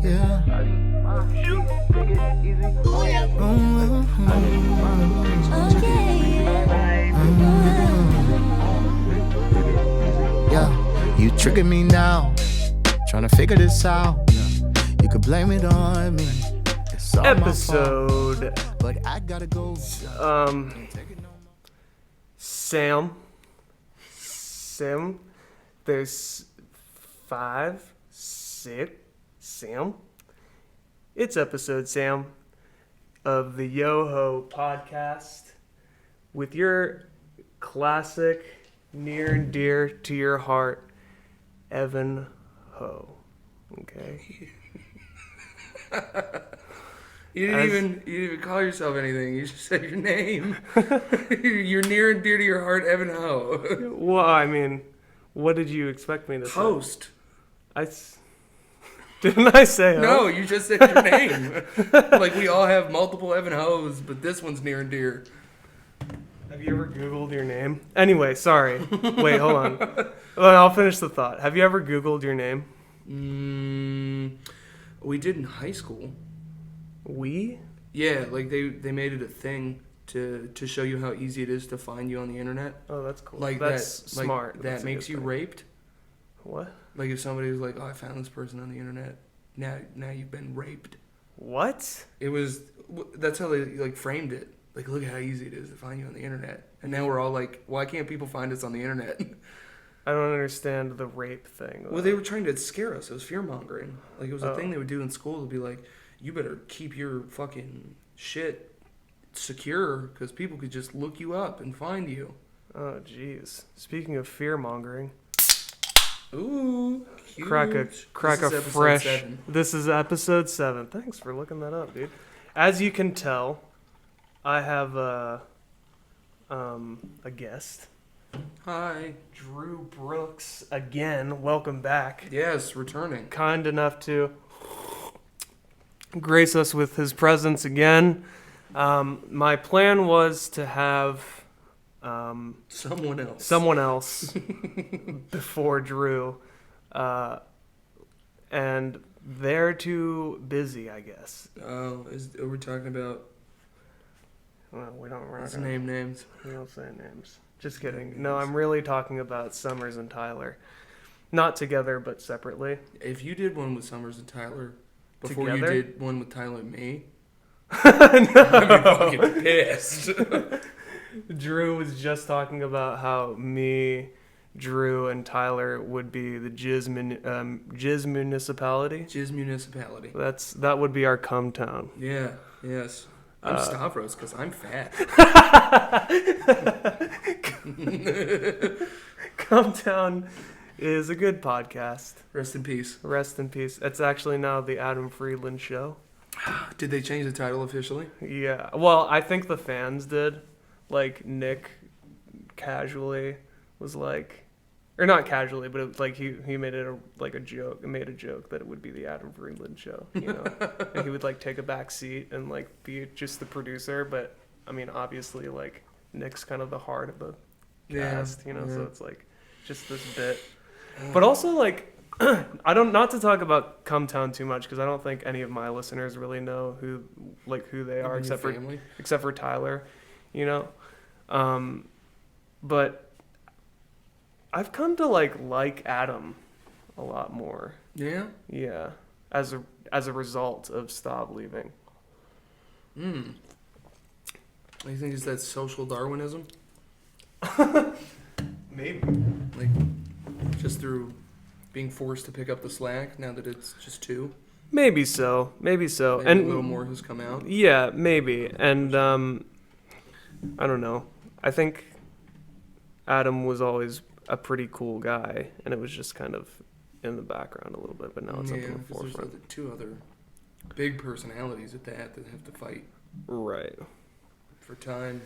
Yeah. Yeah, you trigger me now, trying to figure this out. You could blame it on me. It's all Episode my fault, but I gotta go. Sam, there's 5, 6, Sam. It's episode, Sam, of the Yo-Ho podcast with your classic, near and dear to your heart, Evan Ho. Okay? You didn't even call yourself anything. You just said your name. You're near and dear to your heart, Evan Ho. Well, I mean, what did you expect me to say? Host. Didn't I say host? No, you just said your name. Like we all have multiple Evan Ho's, but this one's near and dear. Have you ever Googled your name? Anyway, sorry. Wait, hold on. Well, I'll finish the thought. Have you ever Googled your name? We did in high school. We? Yeah, like they made it a thing to show you how easy it is to find you on the internet. Oh, that's cool. Like that's that, smart. Like, That's that makes you thing. raped. What? Like if somebody was like, "Oh, I found this person on the internet. Now you've been raped." What? It was. That's how they like framed it. Like, look at how easy it is to find you on the internet. And now we're all like, why can't people find us on the internet? I don't understand the rape thing. Well, they were trying to scare us. It was fear-mongering. Like, it was a thing they would do in school to be like, you better keep your fucking shit secure because people could just look you up and find you. Oh, jeez. Speaking of fear-mongering. Ooh, cute. Crack a fresh... 7. This is episode 7. Thanks for looking that up, dude. As you can tell, I have a guest. Hi. Drew Brooks, again. Welcome back. Yes, returning. Kind enough to grace us with his presence again. My plan was to have someone else before Drew, and they're too busy, I guess. Oh, are we talking about? Well, we don't. Let's name names. We don't say names. Just kidding. No, I'm really talking about Summers and Tyler. Not together, but separately. If you did one with Summers and Tyler before together? you did one with Tyler and me, No. I'd be fucking pissed. Drew was just talking about how me, Drew, and Tyler would be the Jizz municipality. Jizz municipality. That would be our cum town. Yeah. Yes. I'm Stavros because I'm fat. Cum Town is a good podcast. Rest in peace. Rest in peace. It's actually now the Adam Friedland show. Did they change the title officially? Yeah. Well, I think the fans did. Like, Nick casually was like... Or not casually, but it was like he made it a joke. Made a joke that it would be the Adam Friedland show, you know. And he would like take a back seat and like be just the producer. But I mean, obviously, like Nick's kind of the heart of the cast, you know. Yeah. So it's like just this bit. But also like not to talk about Cum Town too much because I don't think any of my listeners really know who they are except for Tyler, you know. But I've come to like Adam a lot more. Yeah? Yeah. As a result of Staub leaving. You think it's that social Darwinism? Maybe. Like just through being forced to pick up the slack now that it's just 2? Maybe so. Maybe and a little more has come out. Yeah, maybe. And I don't know. I think Adam was always a pretty cool guy, and it was just kind of in the background a little bit, but now it's up in the forefront. There's 2 other big personalities at that have to fight. Right. For time.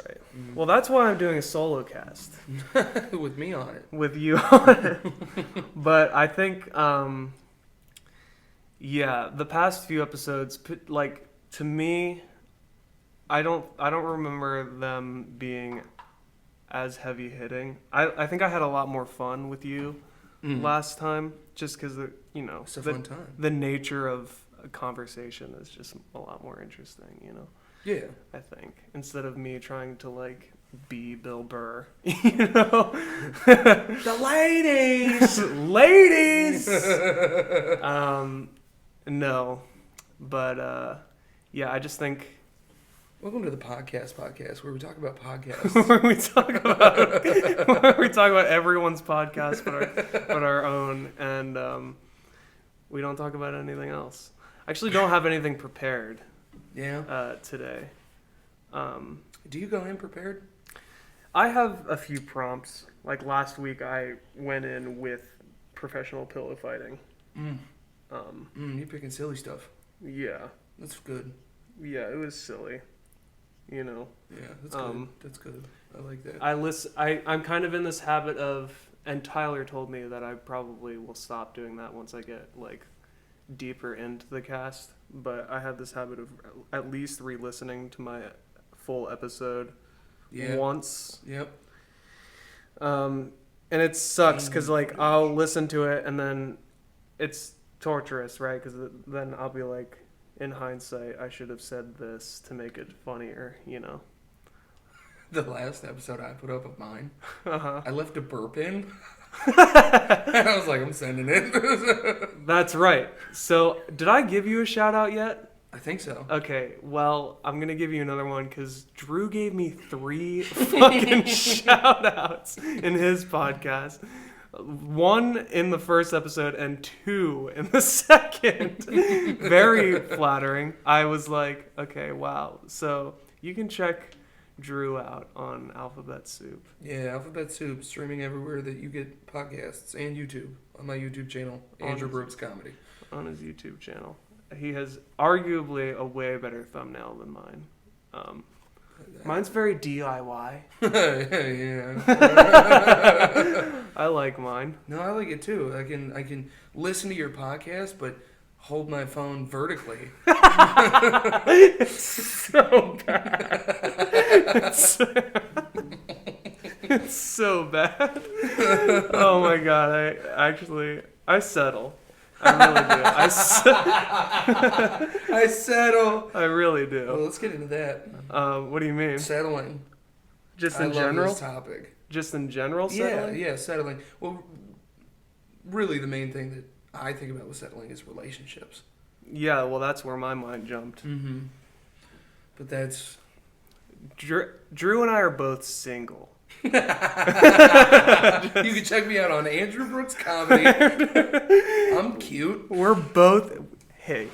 Right. Well, that's why I'm doing a solo cast. With me on it. With you on it. But I think, the past few episodes, like, to me, I don't remember them being as heavy hitting. I think I had a lot more fun with you last time, just because It's a fun time. the nature of a conversation is just a lot more interesting, Yeah. I think, instead of me trying to like be Bill Burr, the ladies. No, but yeah, I just think. Welcome to the podcast where we talk about podcasts. where we talk about everyone's podcast but our own, and we don't talk about anything else. I actually don't have anything prepared. Yeah. Today. Do you go in prepared? I have a few prompts. Like last week, I went in with professional pillow fighting. You're picking silly stuff. Yeah. That's good. Yeah, it was silly. Yeah, that's good. That's good. I like that. I'm kind of in this habit of, and Tyler told me that I probably will stop doing that once I get like deeper into the cast. But I have this habit of at least re-listening to my full episode once. Yep. And it sucks because like I'll listen to it and then it's torturous, right? Because then I'll be like, in hindsight, I should have said this to make it funnier, The last episode I put up of mine, Uh-huh. I left a burp in. And I was like, I'm sending it. That's right. So, did I give you a shout out yet? I think so. Okay, well, I'm going to give you another one because Drew gave me 3 fucking shout outs in his podcast. 1 in the first episode and 2 in the second. Very flattering. I was like, okay, wow. So you can check Drew out on Alphabet Soup. Yeah, Alphabet Soup, streaming everywhere that you get podcasts, and YouTube, on my YouTube channel, Andrew Brooks Comedy. On his YouTube channel. He has arguably a way better thumbnail than mine. Mine's very DIY. Yeah. I like mine. No, I like it too. I can listen to your podcast, but hold my phone vertically. It's so bad. It's so bad. Oh my god! I settle. I really do. I settle. I really Well, do. let's get into that. What do you mean? Settling. Just I in love general? this topic. Just in general settling? Yeah, settling. Well, really, the main thing that I think about with settling is relationships. Yeah, well, that's where my mind jumped. Mm-hmm. But that's... Drew and I are both single. You can check me out on Andrew Brooks Comedy. I'm cute. We're both... Hey,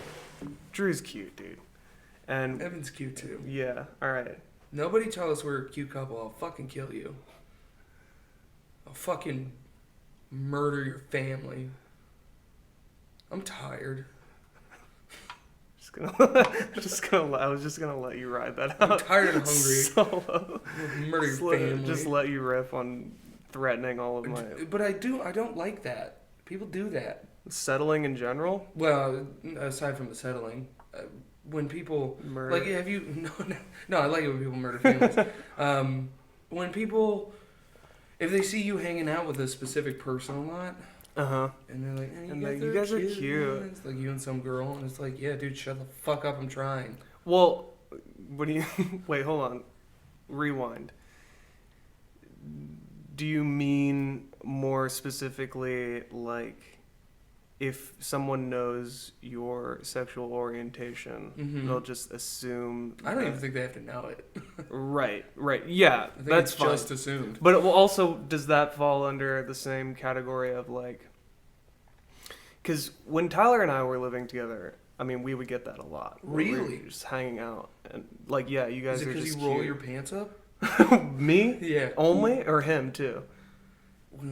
Drew's cute, dude. And Evan's cute, too. yeah, alright. Nobody tell us we're a cute couple. I'll fucking kill you. I'll fucking murder your family. I'm tired. I was just gonna let you ride that out. I'm tired and hungry. Solo. I'll murder your family. Just let you riff on threatening all of my But I don't like that. People do that. settling in general. Well, aside from the settling, when people Murder. like, have you? No, I like it when people murder families. When people, if they see you hanging out with a specific person a lot, and they're like, hey, you guys are cute. Man. It's like you and some girl, and it's like, yeah, dude, shut the fuck up, I'm trying. Well, what do you? Wait, hold on. Rewind. Do you mean more specifically like if someone knows your sexual orientation, they'll just assume? I don't even think they have to know it. Right. Yeah, I think that's it's fine. just assumed. But it will also, does that fall under the same category of like? Because when Tyler and I were living together, I mean, we would get that a lot. We Really? were just hanging out and like, yeah, you guys Is it are because just you roll cute. your pants up? Me? Yeah. Only or him too?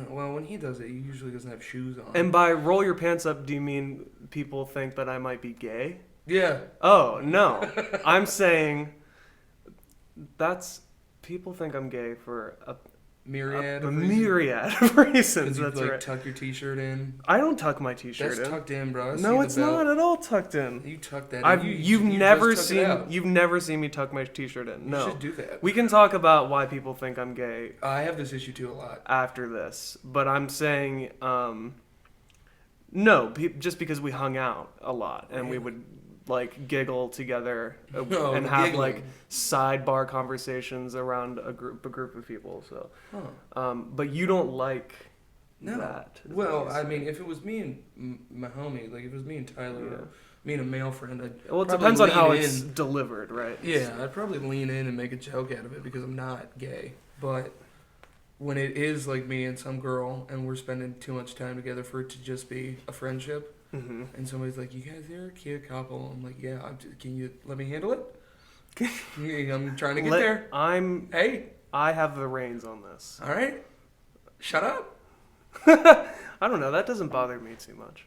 Well, when he does it, he usually doesn't have shoes on. And by roll your pants up, do you mean people think that I might be gay? Yeah. Oh, no. I'm saying people think I'm gay for myriad A of reasons. myriad of reasons. You That's like right. tuck your t-shirt in. I don't tuck my t-shirt That's in. tucked in, bro. I see No, the it's belt. not at all tucked in. You tuck that. I've in. you've You never just tuck it out. you've never seen me tuck my t-shirt in. No. You should do that. We can talk about why people think I'm gay I have this issue too a lot. after this, but I'm saying no, just because we hung out a lot and we would like giggle together No, and have giggling. like sidebar conversations around a group of people. So, but you don't like No. that. is Well, what I you're mean, if it was me and my homie, like if it was me and Tyler, Yeah. or me and a male friend, I'd well, it probably depends on lean how in. it's delivered, right? Yeah, I'd probably lean in and make a joke out of it because I'm not gay. But when it is like me and some girl and we're spending too much time together for it to just be a friendship, Mm-hmm. and somebody's like, "You guys are a cute couple," I'm like, "Yeah, can you let me handle it?" Yeah, I'm trying to get there. Hey, I have the reins on this. all right, shut up. I don't know. That doesn't bother me too much.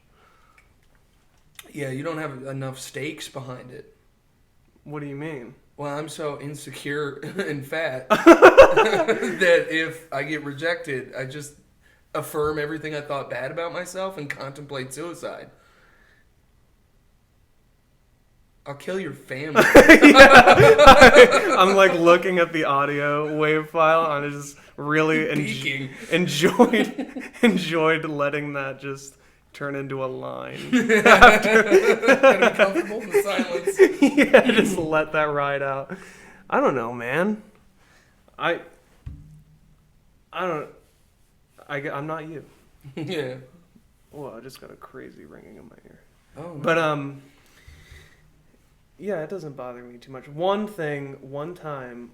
Yeah, you don't have enough stakes behind it. What do you mean? Well, I'm so insecure and fat that if I get rejected, I just affirm everything I thought bad about myself and contemplate suicide. I'll kill your family. I'm like looking at the audio wave file and I just really Peeking. enjoyed letting that just turn into a line. Gotta be comfortable in the silence. Yeah, just let that ride out. I don't know, man. I'm not you. Yeah. Well, I just got a crazy ringing in my ear. Oh, no. But yeah, it doesn't bother me too much. One time.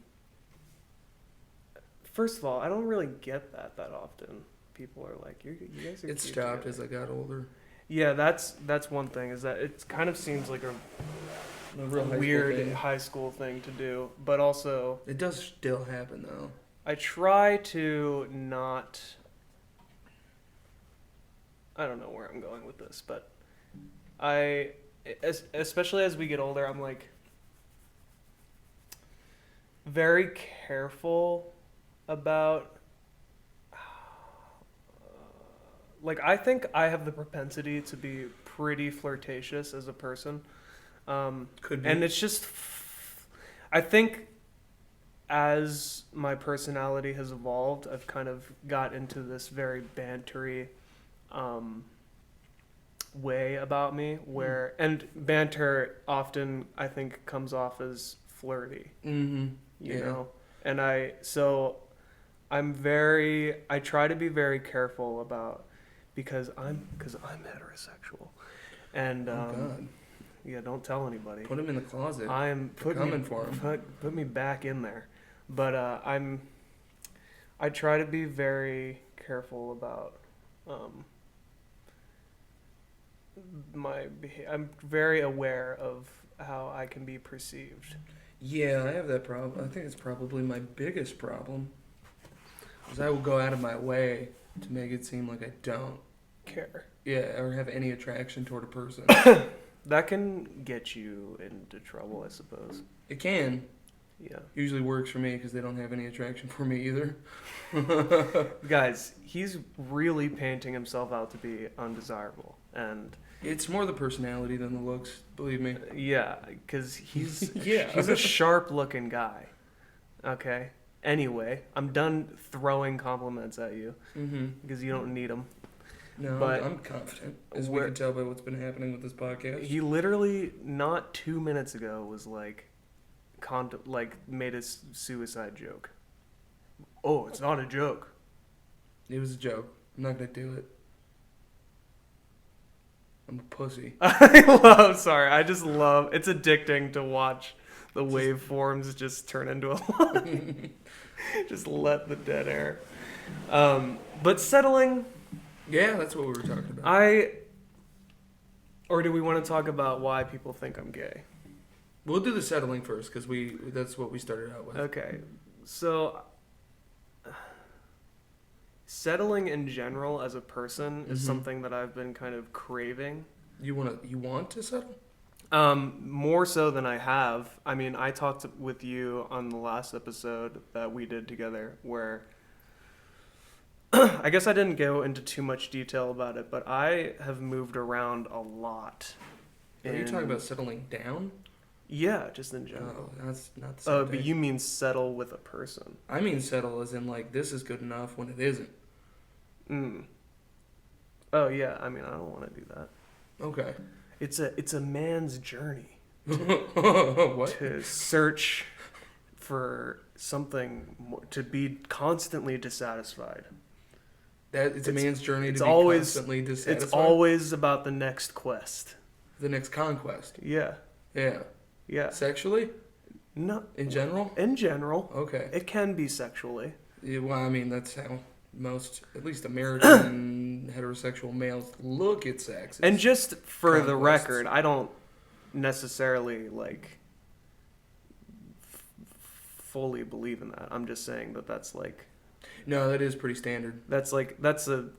First of all, I don't really get that often. People are like, you guys are It cute stopped together." as I got older. Yeah, that's one thing. Is that it kind of seems like a real weird high school thing to do, but also It does still happen though. I try to not. I don't know where I'm going with this, but especially as we get older, I'm like very careful about. Like, I think I have the propensity to be pretty flirtatious as a person. Could be. And it's just, I think as my personality has evolved, I've kind of got into this very bantery way about me where, and banter often I think comes off as flirty, Mm-hmm. you know? And I try to be very careful about, because I'm heterosexual. And, God. yeah, don't tell anybody. Put him in the closet. I'm coming for him. Put me back in there, but I try to be very careful about I'm very aware of how I can be perceived. Yeah, I have that problem. I think it's probably my biggest problem. Is I will go out of my way to make it seem like I don't Care. Yeah, or have any attraction toward a person. That can get you into trouble, I suppose. It can. Yeah. Usually works for me because they don't have any attraction for me either. Guys, he's really painting himself out to be undesirable, and It's more the personality than the looks, believe me. yeah, because he's Yeah. he's a sharp-looking guy. Okay. Anyway, I'm done throwing compliments at you Mm-hmm. because you don't need them. No, But I'm confident, as we can tell by what's been happening with this podcast. He literally not 2 minutes ago was like, made a suicide joke. Oh, it's not a joke. It was a joke. I'm not gonna do it. I'm a pussy. I just love. It's addicting to watch the waveforms just turn into a line. Just let the dead air. But settling. Yeah, that's what we were talking about. Or do we want to talk about why people think I'm gay? We'll do the settling first because that's what we started out with. Okay, so settling in general as a person is something that I've been kind of craving. You want to settle? More so than I have. I mean, I talked with you on the last episode that we did together where I guess I didn't go into too much detail about it, but I have moved around a lot. Are you talking about settling down? Yeah, just in general. Oh, that's not the same But thing. you mean settle with a person? I mean settle as in like this is good enough when it isn't. Mm. Oh yeah, I mean I don't want to do that. Okay. It's a man's journey What? to search for something more, to be constantly dissatisfied. That it's a man's journey to it's be always- constantly dissatisfied. It's always about the next quest. The next conquest. Yeah, Yeah. yeah. Sexually? No, In general? in general, Okay. it can be sexually. Yeah, well, I mean, that's how most, at least American heterosexual males look at sex. And just for the conquests. record, I don't necessarily fully believe in that. I'm just saying that that's No, that is pretty standard. that's an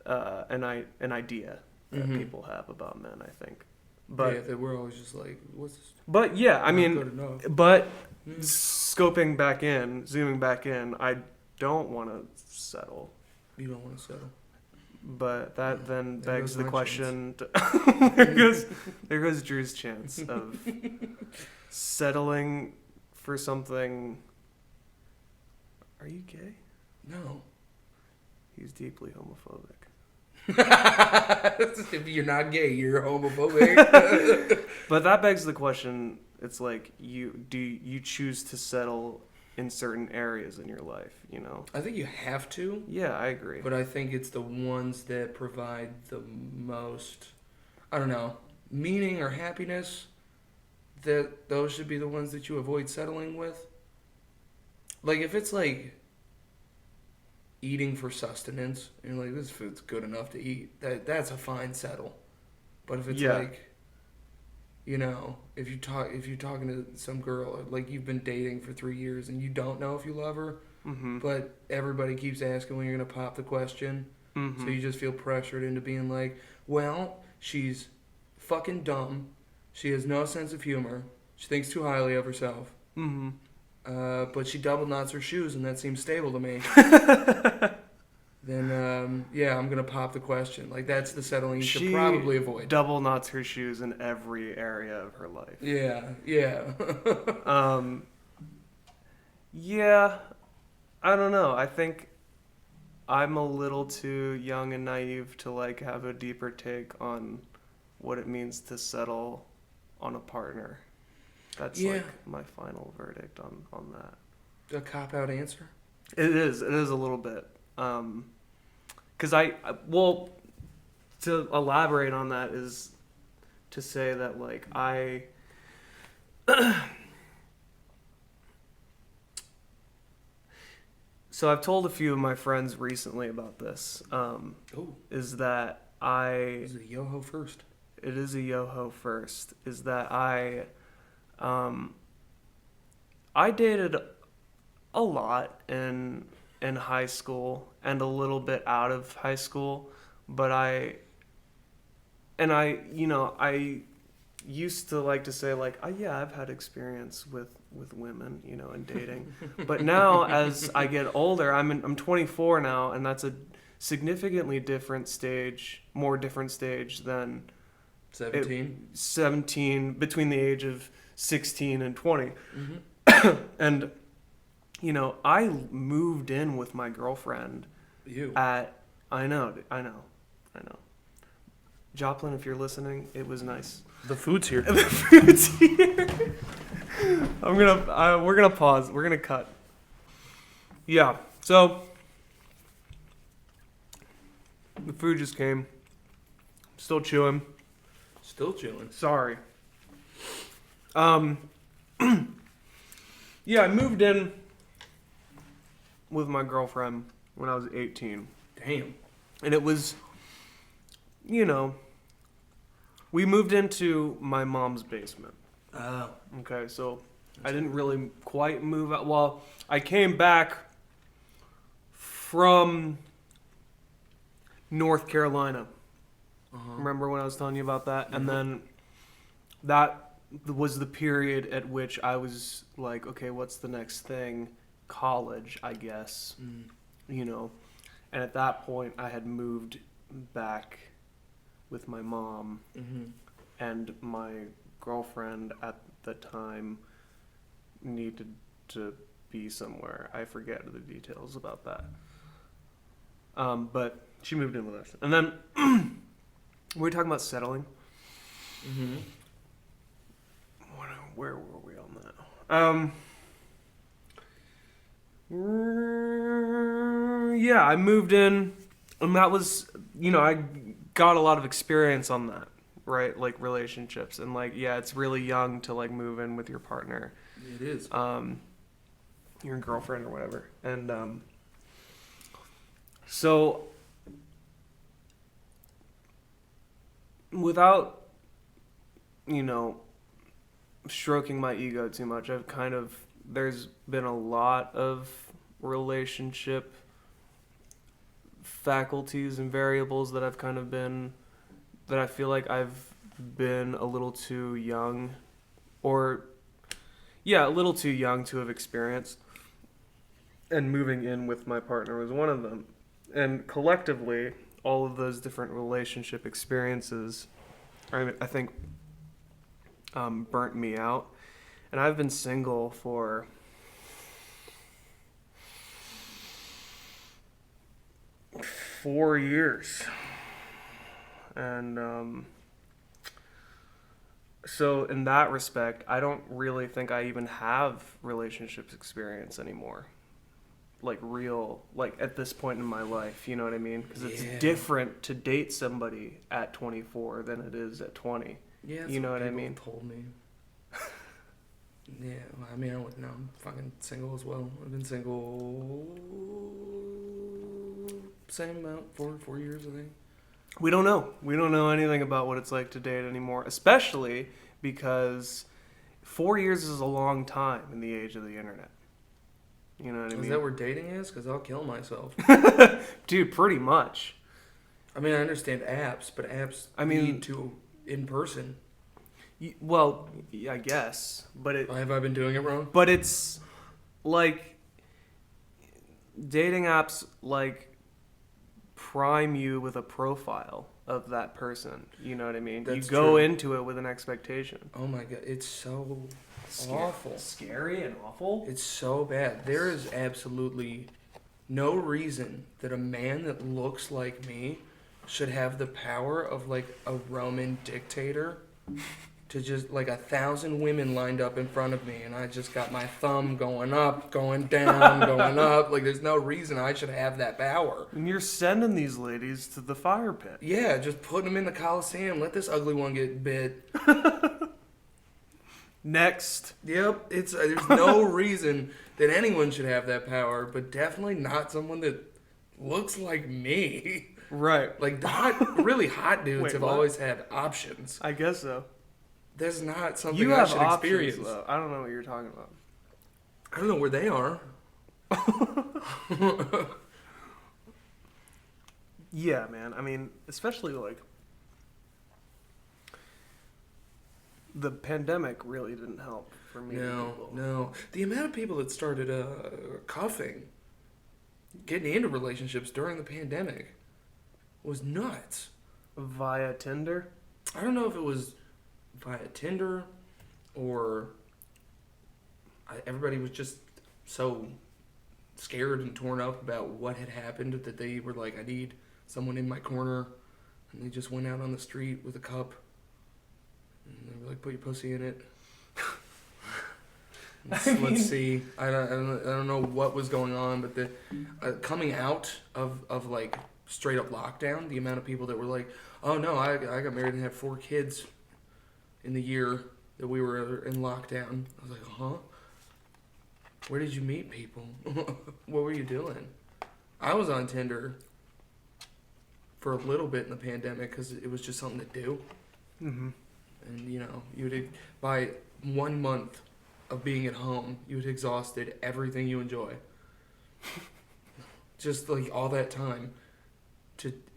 idea that Mhm. people have about men, I think. But yeah, that we're always just like, what's this? but yeah, I Not mean, good enough. but Mm. scoping back in, zooming back in, I don't want to settle. You don't want to settle. But that then There begs goes the my question. chance. There goes Drew's chance of settling for something. Are you gay? No. He's deeply homophobic. If you're not gay, you're homophobic. But that begs the question. It's like you choose to settle in certain areas in your life, you know? I think you have to, Yeah, I agree. but I think it's the ones that provide the most, I don't know, meaning or happiness, that those should be the ones that you avoid settling with. Like, if it's like eating for sustenance, and you're like, this food's good enough to eat, that's a fine settle. But if it's Yeah. like, you know, if you're talking to some girl, like you've been dating for 3 years and you don't know if you love her, Mm-hmm. but everybody keeps asking when you're gonna pop the question, Mm-hmm. so you just feel pressured into being like, well, she's fucking dumb, she has no sense of humor, she thinks too highly of herself, Mm-hmm. but she double knots her shoes and that seems stable to me. Then yeah, I'm gonna pop the question. Like, that's the settling you should She probably avoid. double knots her shoes in every area of her life. Yeah. Yeah, I don't know. I think I'm a little too young and naive to have a deeper take on what it means to settle on a partner. That's Yeah. my final verdict on that. A cop-out answer? It is a little bit. 'Cause well, to elaborate on that is to say that I so I've told a few of my friends recently about this. Oh, Is that is it a yo-ho first? it is a yo-ho first. Is that I dated a lot in high school and a little bit out of high school, but I used to like to say oh, yeah, I've had experience with women, and dating. But now as I get older, I'm 24 now, and that's a significantly more different stage than 17? 17, between the age of 16 and 20. Mm-hmm. And I moved in with my girlfriend You. I know. Joplin, if you're listening, it was nice. The food's here. The food's here. We're gonna pause. We're gonna cut. Yeah. So the food just came. Still chewing. Still chilling. Sorry. Yeah, I moved in with my girlfriend when I was 18. Damn. And it was, we moved into my mom's basement. Oh. Okay, so I didn't really quite move out. Well, I came back from North Carolina. Uh-huh. Remember when I was telling you about that? And then that was the period at which I was like, okay, what's the next thing? College, I guess. Mm. And at that point, I had moved back with my mom, and my girlfriend at the time needed to be somewhere. I forget the details about that. But she moved in with us. And then we were talking about settling. Where were we on that? Yeah, I moved in, and that was, I got a lot of experience on that, right? Like relationships, and like, yeah, it's really young to like move in with your partner. It is. Your girlfriend or whatever, and so without, stroking my ego too much, there's been a lot of relationship faculties and variables that I feel like I've been a little too young, a little too young to have experienced. And moving in with my partner was one of them. And collectively, all of those different relationship experiences, I think, burnt me out. And I've been single for 4 years. And so in that respect, I don't really think I even have relationships experience anymore. Like real, like at this point in my life, you know what I mean? Because it's different to date somebody at 24 than it is at 20. Yeah, you know what I mean? Told me. Yeah, well, I mean, I'm fucking single as well. I've been single same amount, 4 years, I think. We don't know. We don't know anything about what it's like to date anymore, especially because 4 years is a long time in the age of the internet. You know what I mean? Is that where dating is? Because I'll kill myself. Dude, pretty much. I mean, I understand apps, but apps lead to in person. Well, I guess, but have I been doing it wrong? But it's like dating apps like prime you with a profile of that person. You know what I mean? That's you go true. into it with an expectation. Oh my god, it's so awful. Scary and awful? It's so bad. There is absolutely no reason that a man that looks like me should have the power of like a Roman dictator to just like 1,000 women lined up in front of me and I just got my thumb going up, going down, going up. Like there's no reason I should have that power. And you're sending these ladies to the fire pit. Yeah, just putting them in the Coliseum. Let this ugly one get bit. Next. Yep, there's no reason that anyone should have that power, but definitely not someone that looks like me. Right. Like really hot dudes have always had options. I guess so. That's not something you I have should options, experience. Though. I don't know what you're talking about. I don't know where they are. Yeah, man. I mean, especially like the pandemic really didn't help for me. No. The amount of people that started cuffing, getting into relationships during the pandemic was nuts. Via Tinder? I don't know if it was via Tinder or everybody was just so scared and torn up about what had happened that they were like, I need someone in my corner, and they just went out on the street with a cup and they were like, put your pussy in it. Let's see. I don't know what was going on, but the coming out of like straight up lockdown, the amount of people that were like, oh no, I got married and had 4 kids in the year that we were in lockdown. I was like, huh? Where did you meet people? What were you doing? I was on Tinder for a little bit in the pandemic because it was just something to do. Mm-hmm. And by 1 month of being at home, you had exhausted everything you enjoy. Just like all that time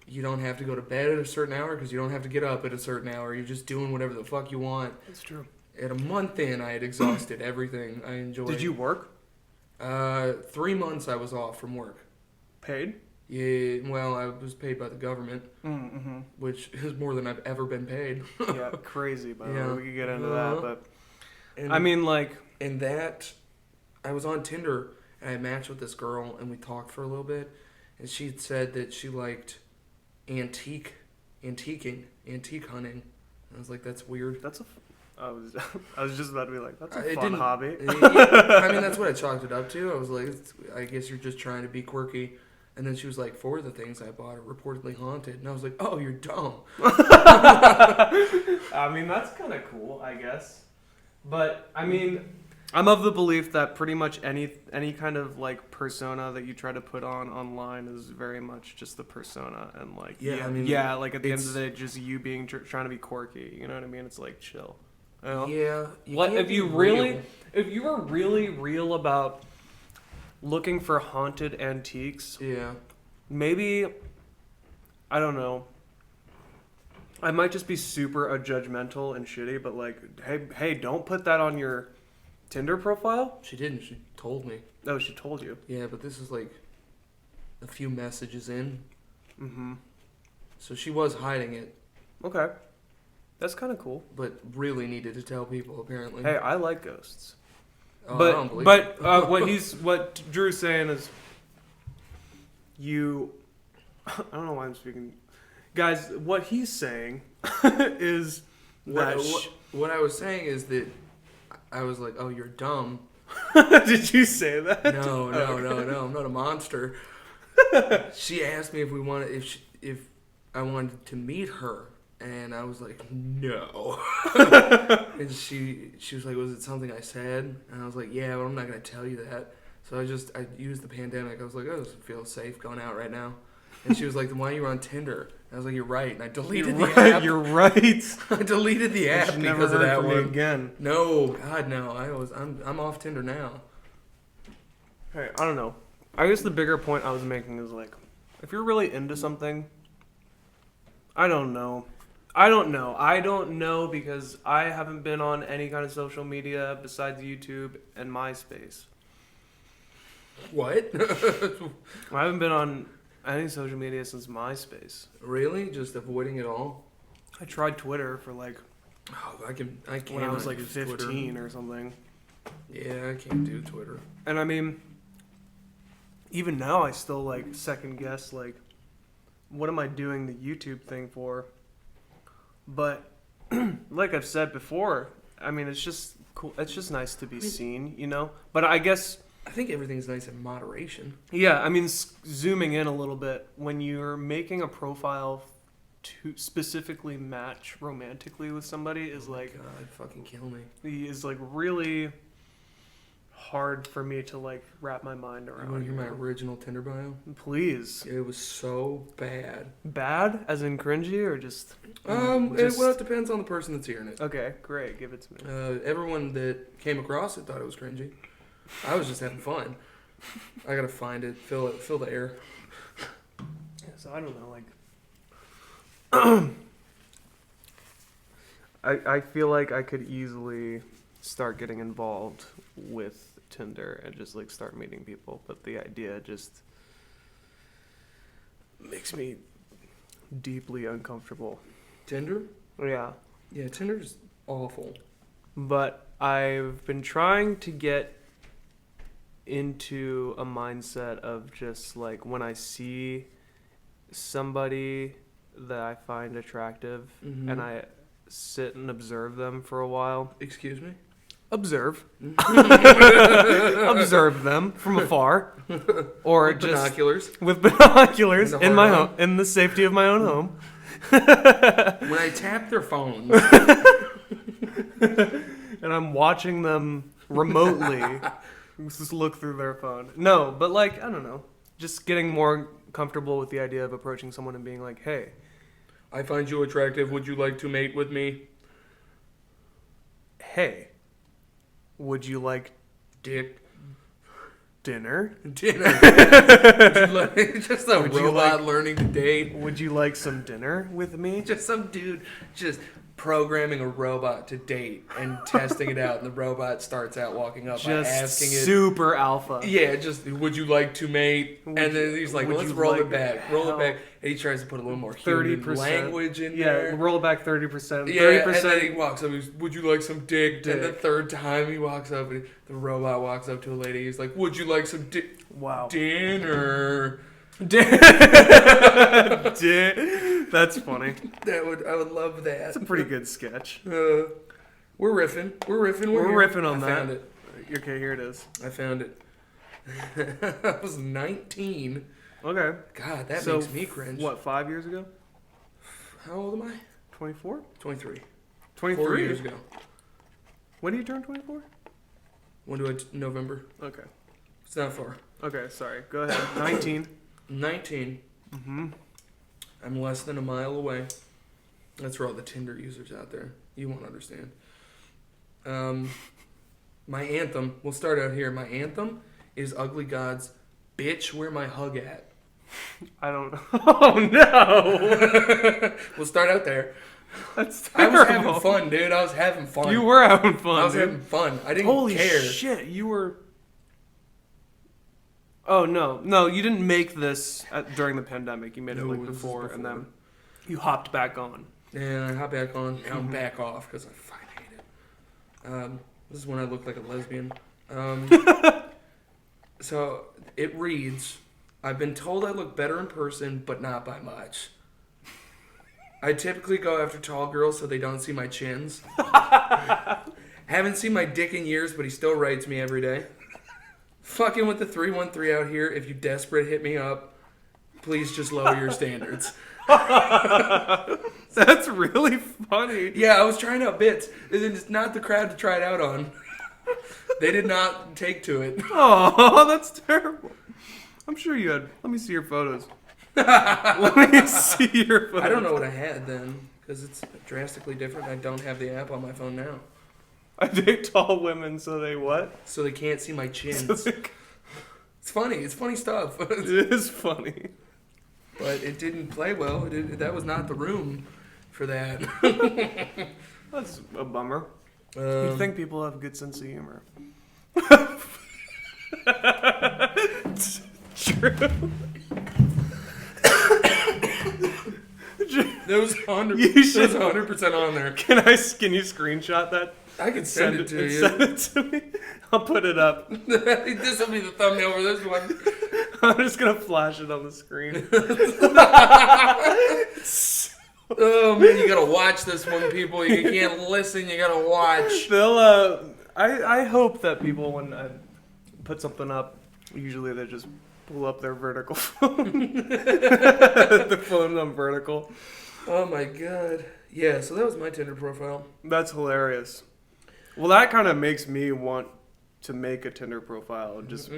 you don't have to go to bed at a certain hour because you don't have to get up at a certain hour. You're just doing whatever the fuck you want. That's true. At a month in, I had exhausted everything I enjoyed. Did you work? 3 months I was off from work. Paid? Yeah, well, I was paid by the government, Mm-hmm. which is more than I've ever been paid. Yeah, crazy, by the Yeah. way. We could get into Uh-huh. that, but And, I mean, like, and that, I was on Tinder, and I matched with this girl, and we talked for a little bit, and she had said that she liked antique hunting. I was like, that's weird. that's a. I was just about to be like, that's a It fun didn't- hobby. I mean, that's what I chalked it up to. I was like, I guess you're just trying to be quirky. And then she was like, 4 of the things I bought are reportedly haunted. And I was like, oh, you're dumb. I mean, that's kind of cool, I guess. But I mean, I'm of the belief that pretty much any kind of like persona that you try to put on online is very much just the persona, and like Yeah, I mean, like at the end of it's- the day, just you being trying to be quirky. You know what I mean? It's like chill. You know? Yeah. What can't if be you real. if you were really real about looking for haunted antiques? Yeah. Maybe, I don't know. I might just be super judgmental and shitty, but like, hey, don't put that on your Tinder profile. She didn't. She told me. Oh, she told you. Yeah, but this is like a few messages in. Mm-hmm. So she was hiding it, Okay, that's kind of cool. but really needed to tell people, apparently. Hey, I like ghosts. Oh, I don't believe but it. what Drew's saying is, you. I don't know why I'm speaking, guys. What he's saying is that. What I was saying is that I was like, oh, you're dumb. Did you say that? No, I'm not a monster. She asked me if if I wanted to meet her, and I was like, no. And she was like, was it something I said? And I was like, yeah, but I'm not gonna tell you that. So I used the pandemic. I was like, I just feel safe going out right now. And she was like, then why are you on Tinder? And I was like, you're right. And I deleted the app. You're right. I deleted the app You never because of heard that from me one. again. No, God, no. I'm off Tinder now. Hey, I don't know. I guess the bigger point I was making is like, if you're really into something, I don't know. I don't know because I haven't been on any kind of social media besides YouTube and MySpace. What? I haven't been on any social media since MySpace. Really? Just avoiding it all? I tried Twitter for like Oh, I can't. when I was like use 15 Twitter. or something. Yeah, I can't do Twitter. And I mean, even now I still like second guess like, what am I doing the YouTube thing for? But like I've said before, I mean, it's just cool. It's just nice to be seen, you know? But I guess, I think everything's nice in moderation. yeah, I mean, zooming in a little bit, when you're making a profile to specifically match romantically with somebody is like, God, fucking kill me. is like really hard for me to like wrap my mind You around. want to hear my you know? original Tinder bio? Please. It was so bad. Bad as in cringy or just It depends on the person that's hearing it. okay, great, give it to me. Everyone that came across it thought it was cringy. I was just having fun. I gotta find it, fill the air. Yeah, so I don't know, like I feel like I could easily start getting involved with Tinder and just like start meeting people, but the idea just makes me deeply uncomfortable. Tinder? Yeah. Yeah, Tinder's awful. But I've been trying to get into a mindset of just like when I see somebody that I find attractive Mhm. and I sit and observe them for a while. Excuse me? Observe. Observe them from afar. Or With just binoculars. with binoculars In the in my hard home, in the safety of my own home. When I tap their phones. And I'm watching them remotely just look through their phone. No, but like, I don't know. Just getting more comfortable with the idea of approaching someone and being like, hey, I find you attractive. Would you like to mate with me? hey, would you like Dick. dinner? Dinner. Would you like, just a Would you robot like- learning to date. Would you like some dinner with me? Just some dude just programming a robot to date and testing it out, and the robot starts out walking up by Just asking it. super alpha. Yeah, just would you like to mate? And then he's like, would let's you roll like it back, and he tries to put a little more human 30%. language in Yeah, there. roll it back 30%. Yeah, 30%. and then he walks up. He's, would you like some dick? And the Dick. third time he walks up, and the robot walks up to a lady. He's like, would you like some Wow. dinner? That's funny. I would love that. That's a pretty good sketch. We're riffing. We're riffing on that. I found it. Okay, here it is. I found it. I was 19. Okay. God, that So, makes me cringe. What, 5 years ago? How old am I? 24? 23. 23? 4 years ago. When do you turn 24? When do I? November. Okay. It's not far. Okay, sorry. Go ahead. 19. 19. Mm-hmm. I'm less than a mile away. That's for all the Tinder users out there. You won't understand. My anthem, we'll start out here. My anthem is Ugly God's Bitch, Where My Hug At? I don't know. Oh, no. We'll start out there. That's I terrible. was having fun, dude. I was having fun. You were having fun, I was dude. having fun. I didn't Holy care. shit, you were... Oh, no. No, you didn't make this during the pandemic. You made it No, like this was before, and before. then you hopped back on. Yeah, I hop back on. Now I'm back off because I fucking hate it. This is when I look like a lesbian. So it reads, I've been told I look better in person, but not by much. I typically go after tall girls so they don't see my chins. Haven't seen my dick in years, but he still writes me every day. Fucking with the 313 out here. If you desperate, hit me up. Please just lower your standards. That's really funny. Yeah, I was trying out bits. It's not the crowd to try it out on. They did not take to it. Oh, that's terrible. I'm sure you had... Let me see your photos. Let me see your photos. I don't know what I had then, because it's drastically different. I don't have the app on my phone now. I date tall women, so they what? So they can't see my chins. It's funny. It's funny stuff. It is funny. But it didn't play well. That was not the room for that. That's a bummer. Um, You'd think people have a good sense of humor. True. There was 100%, You should- 100% on there. Can you screenshot that? I can send it to you. Send it to me. I'll put it up. This will be the thumbnail for this one. I'm just gonna flash it on the screen. Oh man, you gotta watch this one, people. You can't listen, you gotta watch. They'll. I hope that people, when I put something up, usually they just pull up their vertical phone. The phone's on vertical. Oh my god. Yeah, so that was my Tinder profile. That's hilarious. Well, that kind of makes me want to make a Tinder profile and just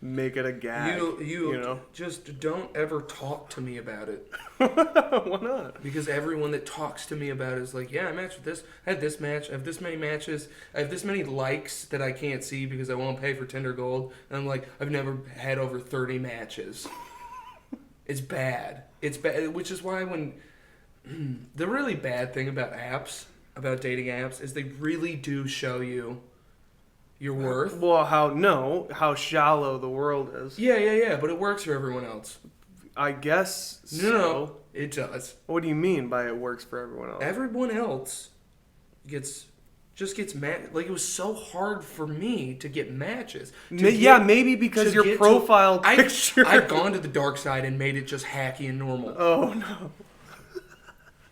make it a gag. You know? just don't ever talk to me about it. Why not? Because everyone that talks to me about it is like, yeah, I matched with this. I had this match. I have this many matches. I have this many likes that I can't see because I won't pay for Tinder Gold. And I'm like, I've never had over 30 matches. It's bad. It's bad. Which is why when... The really bad thing about apps, about dating apps, is they really do show you your worth. Well, how shallow the world is. Yeah, but it works for everyone else. I guess No, it does. What do you mean by it works for everyone else? Everyone else gets mad. Like, it was so hard for me to get matches. Maybe because your profile picture... I've gone to the dark side and made it just hacky and normal. Oh, no.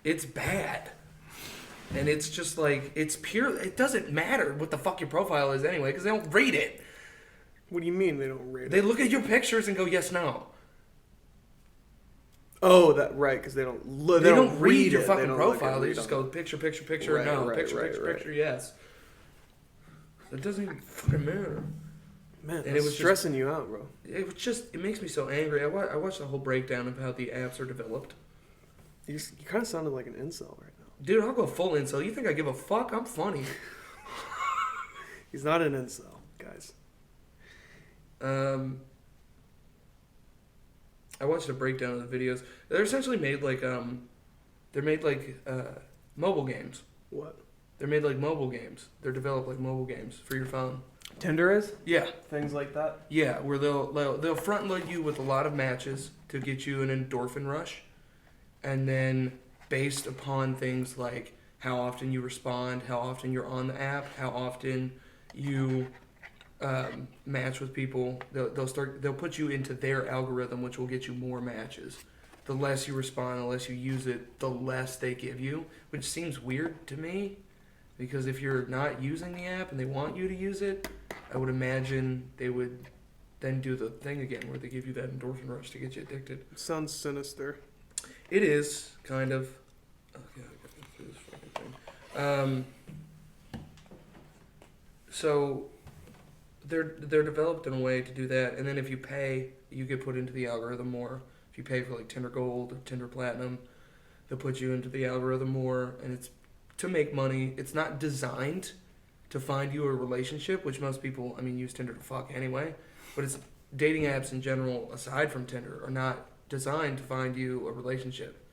It's bad. And it's just like, it's pure. It doesn't matter what the fuck your profile is anyway, because they don't rate it. What do you mean they don't rate it? They look at your pictures and go, yes, no. Oh, that right, because they don't read your it. fucking They profile. They read just on go picture, picture, Right, no. right, Picture, right, picture, right. picture, yes. It doesn't even fucking matter. Man, And and it it was stressing you out, bro. It makes me so angry. I watched the whole breakdown of how the apps are developed. You kind of sounded like an incel right now. Dude, I'll go full incel. You think I give a fuck? I'm funny. He's not an incel, guys. I watched a breakdown of the videos. They're essentially made like mobile games. What? They're made like mobile games. They're developed like mobile games for your phone. Tinder is? Yeah. Things like that? Yeah, where they'll front load you with a lot of matches to get you an endorphin rush, and then based upon things like how often you respond, how often you're on the app, how often you match with people, they'll put you into their algorithm, which will get you more matches. The less you respond, the less you use it, the less they give you, which seems weird to me, because if you're not using the app and they want you to use it, I would imagine they would then do the thing again where they give you that endorphin rush to get you addicted. Sounds sinister. It is, kind of. Okay, I gotta do this fucking thing. So they're developed in a way to do that, and then if you pay, you get put into the algorithm more. If you pay for like Tinder Gold or Tinder Platinum, they'll put you into the algorithm more, and it's to make money. It's not designed to find you a relationship, which most people, use Tinder to fuck anyway, but it's dating apps in general, aside from Tinder, are not designed to find you a relationship.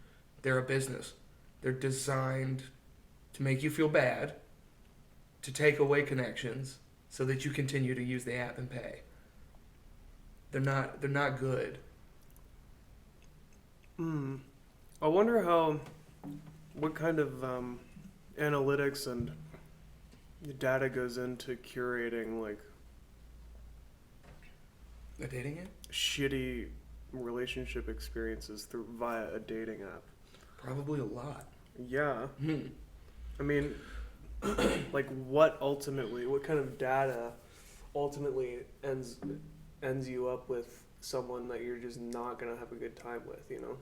They're a business. They're designed to make you feel bad, to take away connections, so that you continue to use the app and pay. They're not good. I wonder what kind of analytics and data goes into curating like A dating app? shitty relationship experiences via a dating app. Probably a lot. Yeah. I mean, like what kind of data ultimately ends you up with someone that you're just not gonna have a good time with, you know?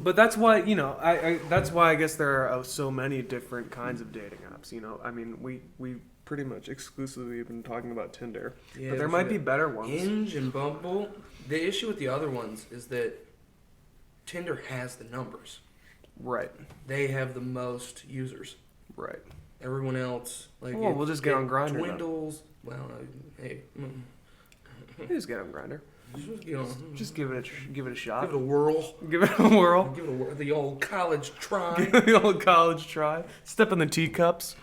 But that's why, that's why I guess there are so many different kinds of dating apps, you know? I mean, we pretty much exclusively have been talking about Tinder, Yeah, but there might be better ones. Hinge and Bumble. The issue with the other ones is that Tinder has the numbers. Right. They have the most users. Right. Everyone else, Well, we'll just get on Grindr then. Dwindles. Well, hey. You just get on Grindr. Just give it a shot. Give it a whirl. Give it a whirl. Give it a whirl. The old college try. The old college try. Step in the teacups.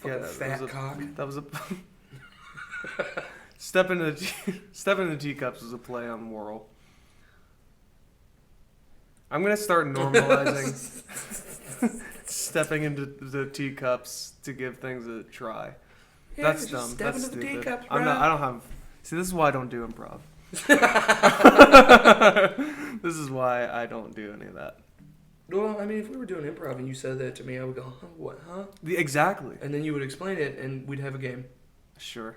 Fucking fat cock. That was a step into the teacups was a play on whirl. I'm gonna start normalizing stepping into the teacups to give things a try. Yeah, That's just dumb. step That's into the stupid. teacups, I'm bro. not. I don't have. See, this is why I don't do improv. This is why I don't do any of that. Well, if we were doing improv and you said that to me, I would go, huh, what, huh? Exactly. And then you would explain it, and we'd have a game. Sure.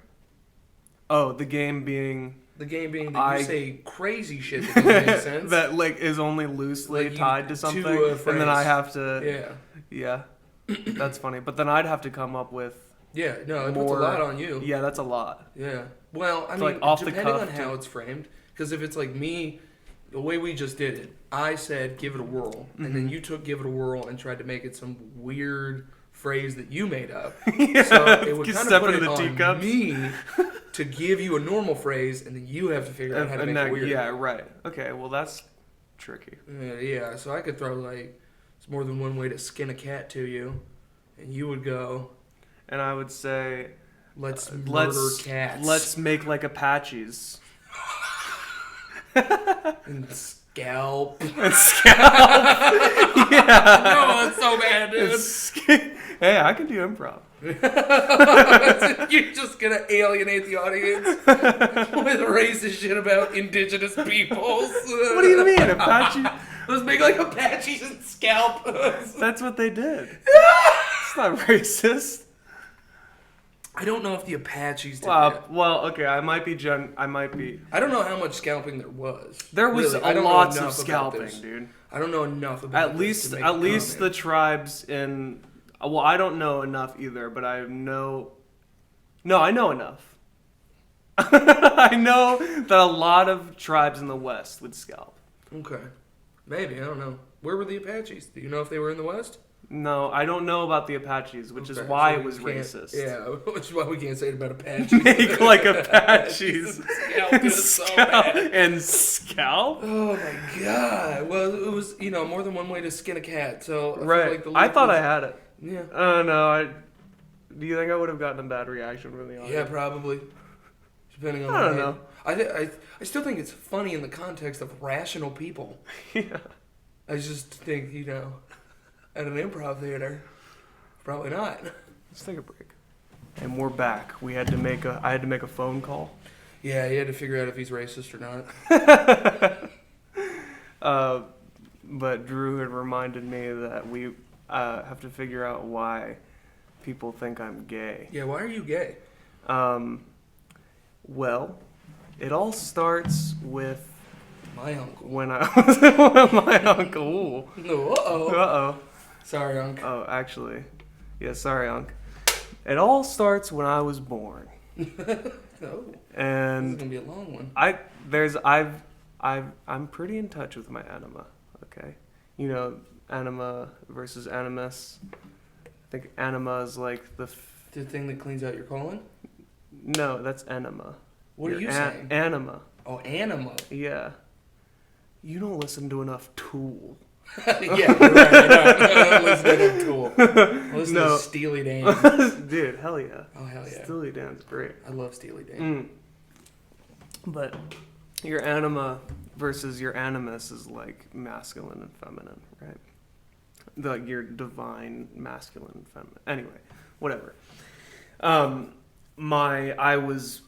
Oh, the game being... The game being that you say crazy shit that doesn't make sense. That, is only loosely Like tied to something, a and then I phrase. have to... Yeah. Yeah. That's funny. But then I'd have to come up with... Yeah, no, it puts a lot on you. Yeah, that's a lot. Yeah. Well, off the depending cuff on how it's framed, because if it's like me, the way we just did it, I said give it a whirl, and then you took give it a whirl and tried to make it some weird phrase that you made up. Yeah, so it would kind of put it the on teacups. me to give you a normal phrase, and then you have to figure out how to make it weird. Yeah, right. Okay, well that's tricky. Yeah, so I could throw it's more than one way to skin a cat to you, and you would go, and I would say, let's murder cats. Let's make like Apaches. And scalp. And scalp. Yeah. No, it's so bad, dude. Hey, I can do improv. You're just gonna alienate the audience with racist shit about indigenous peoples. What do you mean, Apache? Let's make Apaches and scalp. That's what they did. It's not racist. I don't know if the Apaches did Well, that. well, okay, I might be. I don't know how much scalping there was. There was Really, I don't know lots of enough about scalping, this. dude. I don't know enough about At this to least, make a the comment. tribes in. Well, I don't know enough either, but I know. No, I know enough. I know that a lot of tribes in the West would scalp. Okay. Maybe, I don't know. Where were the Apaches? Do you know if they were in the West? No, I don't know about the Apaches, which is Okay, why so it we was can't- racist. Yeah, which is why we can't say it about Apaches. Make like Apaches. Scalp is so bad. And scalp? Oh my god. Well, it was, more than one way to skin a cat, so I feel Right. like the I look thought was- I had it. Yeah. No, do you think I would have gotten a bad reaction from the audience? Yeah, probably. Depending on I don't the know. I still think it's funny in the context of rational people. Yeah. I just think, at an improv theater, probably not. Let's take a break. And we're back. I had to make a phone call. Yeah, you had to figure out if he's racist or not. But Drew had reminded me that we have to figure out why people think I'm gay. Yeah, why are you gay? Well, it all starts with My uncle. when I was my uncle. No, uh-oh. Uh-oh. Sorry, Unc. Oh, actually. Yeah, sorry, Unc. It all starts when I was born. No. This is And gonna be a long one. I'm pretty in touch with my anima, okay? Anima versus animus. I think anima is like the... The thing that cleans out your colon? No, that's enema. What are you saying? Anima. Oh, Anima. Yeah. You don't listen to enough Tool. Yeah, you're right. I don't listen to that Tool. I listen No. to Steely Dan. Dude, hell yeah. Oh, hell yeah. Steely Dan's great. I love Steely Dan. But your anima versus your animus is like masculine and feminine, right? Like your divine masculine and feminine. Anyway, whatever. I was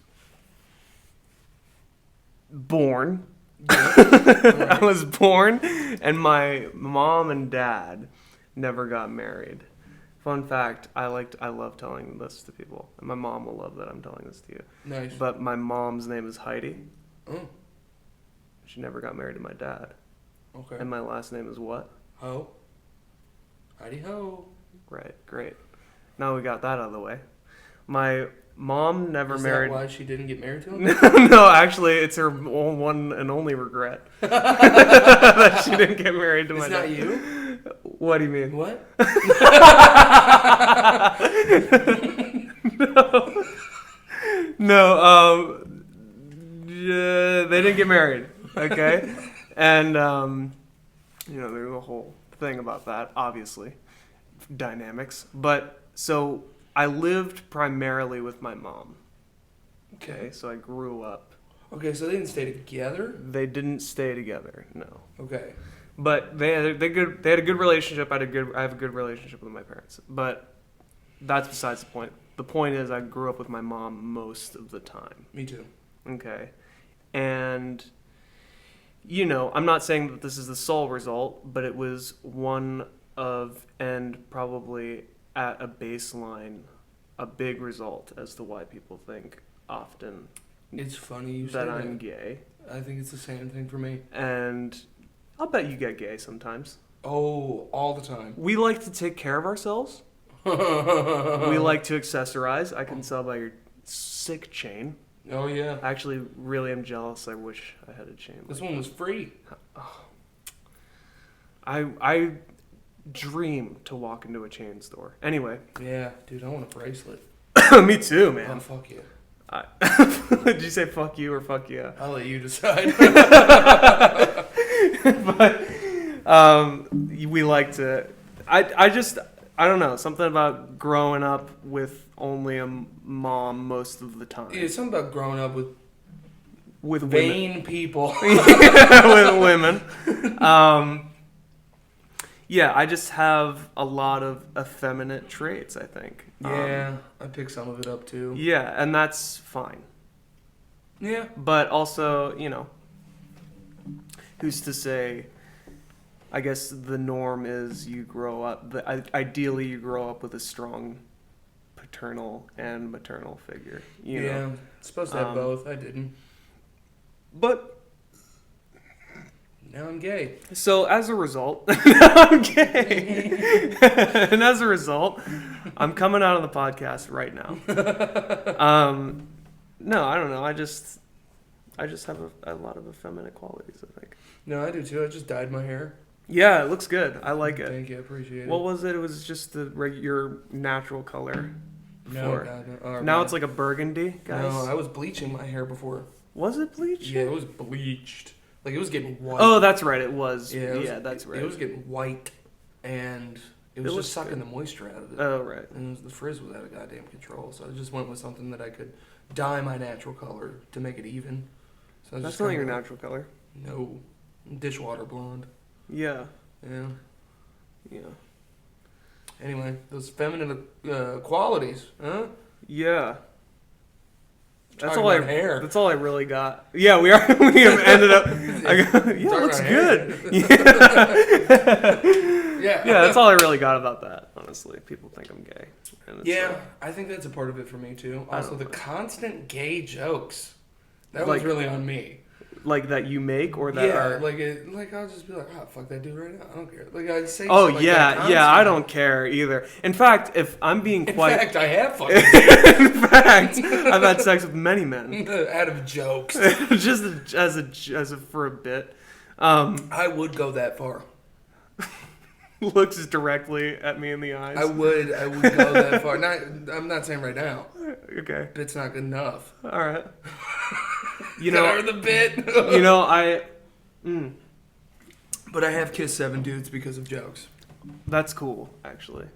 born. I was born, and my mom and dad never got married. Fun fact: I love telling this to people, and my mom will love that I'm telling this to you. Nice. But my mom's name is Heidi. Oh, She never got married to my dad, okay. and my last name is what? Ho. Heidi ho. Right, great. Now we got that out of the way. My mom never Is married. that why she didn't get married to him? No, actually, it's her one and only regret that she didn't get married to my It's dad. not you? What do you mean? What? No. They didn't get married. Okay, and there's a whole thing about that, obviously, dynamics. But so I lived primarily with my mom. Okay, so I grew up. Okay, so they didn't stay together? They didn't stay together, no. Okay. But they had a good relationship. I have a good relationship with my parents. But that's besides the point. The point is I grew up with my mom most of the time. Me too. Okay. And I'm not saying that this is the sole result, but it was one of, and probably at a baseline, a big result as to why people think often It's funny you that say I'm that. gay. I think it's the same thing for me. And I'll bet you get gay sometimes. Oh, all the time. We like to take care of ourselves. We like to accessorize. I can tell by your sick chain. Oh, yeah. I actually really am jealous. I wish I had a chain. This one was free. I dream to walk into a chain store. Anyway. Yeah, dude, I want a bracelet. Me too, Oh, man. fuck you. Did you say fuck you or fuck yeah? I'll let you decide. But we like to... I don't know, something about growing up with only a mom most of the time. Yeah, something about growing up with With vain people. with women. Yeah, I just have a lot of effeminate traits, I think. Yeah, I picked some of it up too. Yeah, and that's fine. Yeah. But also, who's to say, I guess the norm is you grow up, ideally you grow up with a strong paternal and maternal figure. You know? It's supposed to have both. I didn't. But Now I'm gay. so as a result, I'm gay. And as a result, I'm coming out on the podcast right now. No, I don't know. I just have a lot of effeminate qualities, I think. No, I do too. I just dyed my hair. Yeah, it looks good. I like it. Thank you, I appreciate it. What was it? It was just your natural color. No, Before. no. Now it's like a burgundy, guys. No, I was bleaching my hair before. Was it bleached? Yeah, it was bleached. Like, it was getting white. Oh, that's right. It was. Yeah, That's right. It was getting white, and it was just sucking good. the moisture out of it. Oh, right. And the frizz was out of goddamn control. So I just went with something that I could dye my natural color to make it even. So I was That's just not kinda your like, natural color. No, dishwater blonde. Yeah. Yeah. Yeah. Anyway, those feminine qualities, huh? Yeah. That's Talking all about hair. That's all I really got. Yeah, we are. We have ended up. Yeah, it looks good. Yeah. Yeah, that's all I really got about that. Honestly, people think I'm gay. And it's Yeah, I think that's a part of it for me too. I Also, don't the know. constant gay jokes. That Like- was really on me. like that you make or that Yeah, are. like I'll just be like, oh, fuck that dude right now. I don't care. Like, I'd say Oh shit like yeah, that yeah. I constantly. don't care either. In fact, if I'm being In quite. fact, I have fucking In fact, I've had sex with many men, out of jokes. just as a for a bit. I would go that far. Looks directly at me in the eyes. I would go that far. I'm not saying right now. Okay. Bit's not good enough. All right. You Get know. out of the bit. You know. But I have kissed 7 dudes because of jokes. That's cool, actually.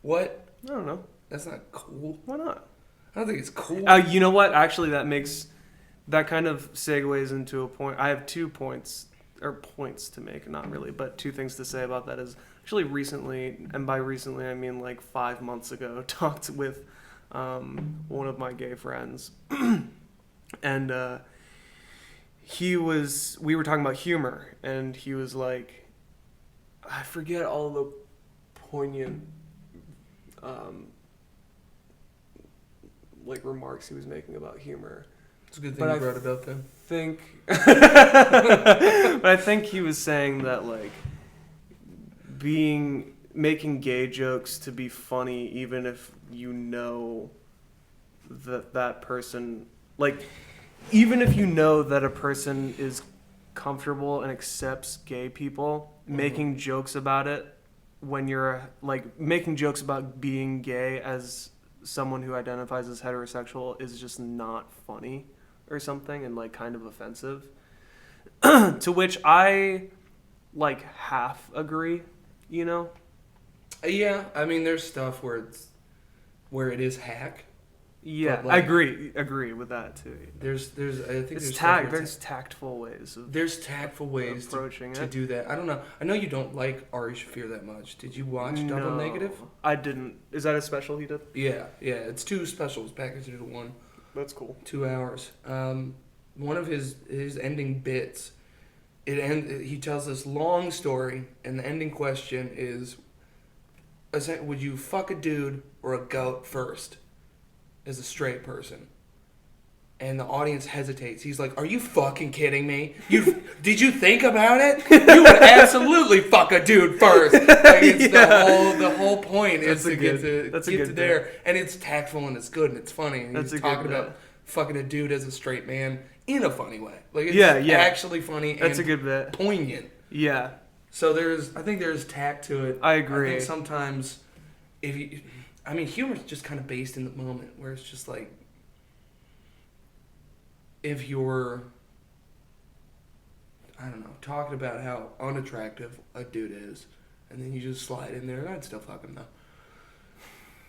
What? I don't know. That's not cool. Why not? I don't think it's cool. You know what? Actually, that kind of segues into a point. I have 2 points to make, not really, but 2 things to say about that is actually recently, and by recently I mean like 5 months ago, talked with one of my gay friends, and we were talking about humor, and he was like, I forget all the poignant like remarks he was making about humor. It's a good thing you brought it up then. But I think he was saying that like making gay jokes to be funny, even if you know that person, like even if you know that a person is comfortable and accepts gay people, making jokes about it when you're like making jokes about being gay as someone who identifies as heterosexual is just not funny or something, and like kind of offensive. To which I like half agree, you know? Yeah, I mean, there's stuff where it is hack. Yeah, But, like, I agree with that too. I think There's stuff where there's tactful ways of there's tactful ways approaching to it. do that. I don't know. I know you don't like Ari Shaffir that much. Did you watch Double No, Negative? I didn't. Is that a special he did? Yeah. It's 2 specials packaged into one. That's cool. 2 hours. One of his ending bits, he tells this long story, and the ending question is, would you fuck a dude or a goat first as a straight person? And the audience hesitates. He's like, are you fucking kidding me? Did you think about it? You would absolutely fuck a dude first. Like, it's the whole point is to get to there. And it's tactful and it's good and it's funny. And he's talking about fucking a dude as a straight man in a funny way. Like, it's actually funny and That's a good bit. poignant. Yeah. So I think there's tact to it. I agree. I think sometimes humor is just kind of based in the moment, where it's just like, if you're, I don't know, talking about how unattractive a dude is, and then you just slide in there, I'd still fuck him though.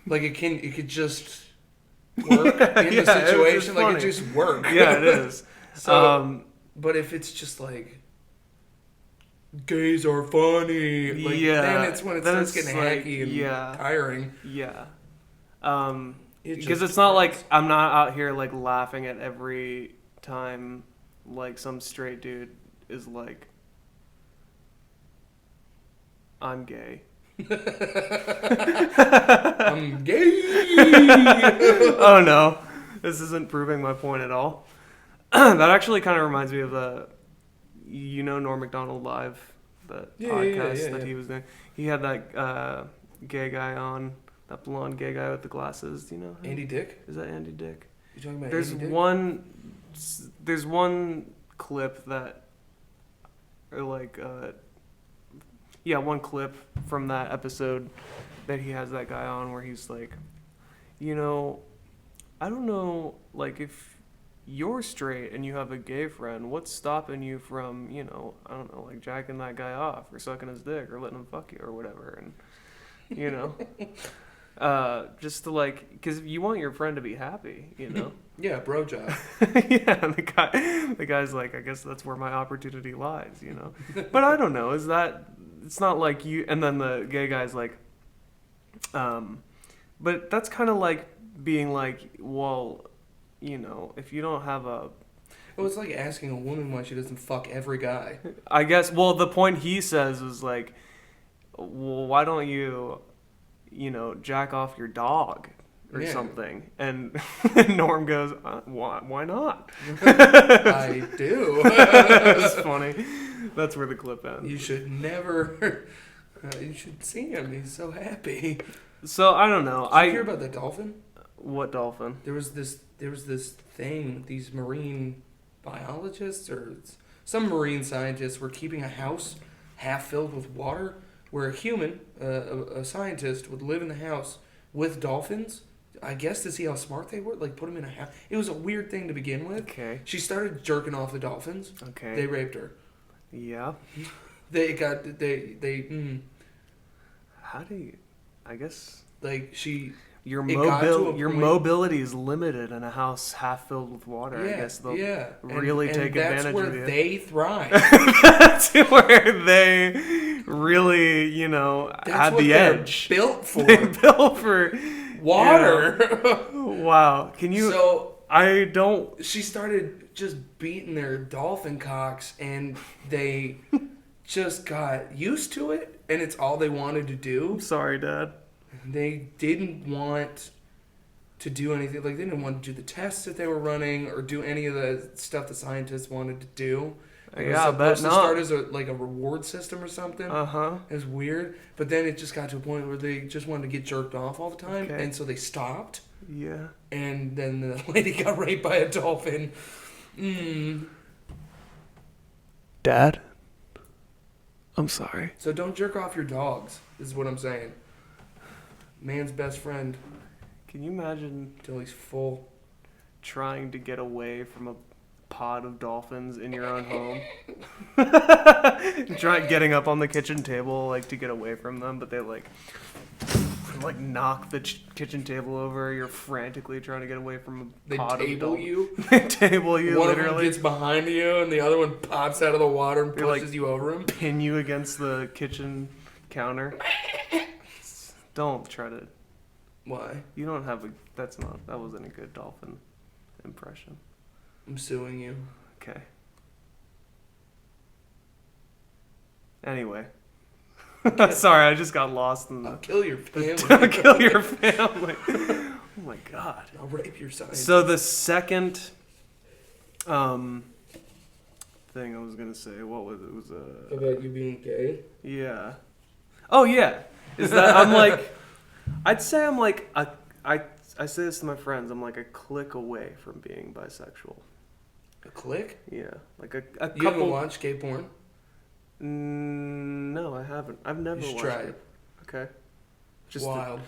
Like, it could just work in the situation. Like, it just work. Yeah, it is. So, but if it's just like, gays are funny, like, then it's when it starts getting hacky and tiring. Yeah. Because it's not like I'm not out here like laughing at every time like some straight dude is like, I'm gay. I'm gay. Oh no, this isn't proving my point at all. That actually kind of reminds me of Norm Macdonald Live, that podcast that he was doing. He had that gay guy on, that blonde gay guy with the glasses. Do you know him? Andy Dick? Is that Andy Dick? You talking about There's Andy Dick? There's one clip that, or like one clip from that episode that he has that guy on where he's like, you know, I don't know, like, if you're straight and you have a gay friend, what's stopping you from, you know, I don't know, like, jacking that guy off or sucking his dick or letting him fuck you or whatever, and, you know, just to, like, because you want your friend to be happy, you know? Yeah, bro job. Yeah, and the guy's like, I guess that's where my opportunity lies, you know? But I don't know, it's not like you, and then the gay guy's like, but that's kind of like being like, well, you know, if you don't have a... Well, it's like asking a woman why she doesn't fuck every guy. I guess, well, the point he says is like, well, why don't you, you know, jack off your dog or something? And Norm goes, why not? I do. It's funny. That's where the clip ends. You should never... you should see him. He's so happy. So, I don't know. Did you hear about the dolphin? What dolphin? There was this thing, these marine biologists or some marine scientists were keeping a house half filled with water where a human, a scientist, would live in the house with dolphins, I guess to see how smart they were, like put them in a house. It was a weird thing to begin with. Okay. She started jerking off the dolphins. Okay. They raped her. Yeah. How do you, I guess... Like, Your point, mobility is limited in a house half filled with water. Yeah, I guess they'll and take advantage of you. That's where they thrive. That's where they really, you know, had the edge. Built for. They built for water. Wow. Can you? So I don't. She started just beating their dolphin cocks, and they just got used to it, and it's all they wanted to do. I'm sorry, Dad. They didn't want to do anything. Like, they didn't want to do the tests that they were running or do any of the stuff the scientists wanted to do. It was supposed to start as a reward system or something. Uh-huh. It was weird. But then it just got to a point where they just wanted to get jerked off all the time. Okay. And so they stopped. Yeah. And then the lady got raped by a dolphin. Dad? I'm sorry. So don't jerk off your dogs, is what I'm saying. Man's best friend. Can you imagine Till he's full. trying to get away from a pod of dolphins in your own home? Getting up on the kitchen table, like, to get away from them, but they, like knock the kitchen table over. You're frantically trying to get away from a pod of dolphins. They table you, one literally. One of them gets behind you, and the other one pops out of the water and pushes you over him. Pin you against the kitchen counter. Don't try to... Why? You don't have a... That wasn't a good dolphin impression. I'm suing you. Okay. Anyway. Sorry, I just got lost in the... I'll kill your family. I'll kill your family. Oh my god. I'll rape your scientist. So the second thing I was going to say, what was it? It was about you being gay? Yeah. Oh yeah. Is that I'm like, I'd say I'm like I say this to my friends. I'm like a click away from being bisexual. A click? Yeah, like a couple. You haven't watched gay porn? No, I haven't. I've never You should watched try it. Okay. Just wild.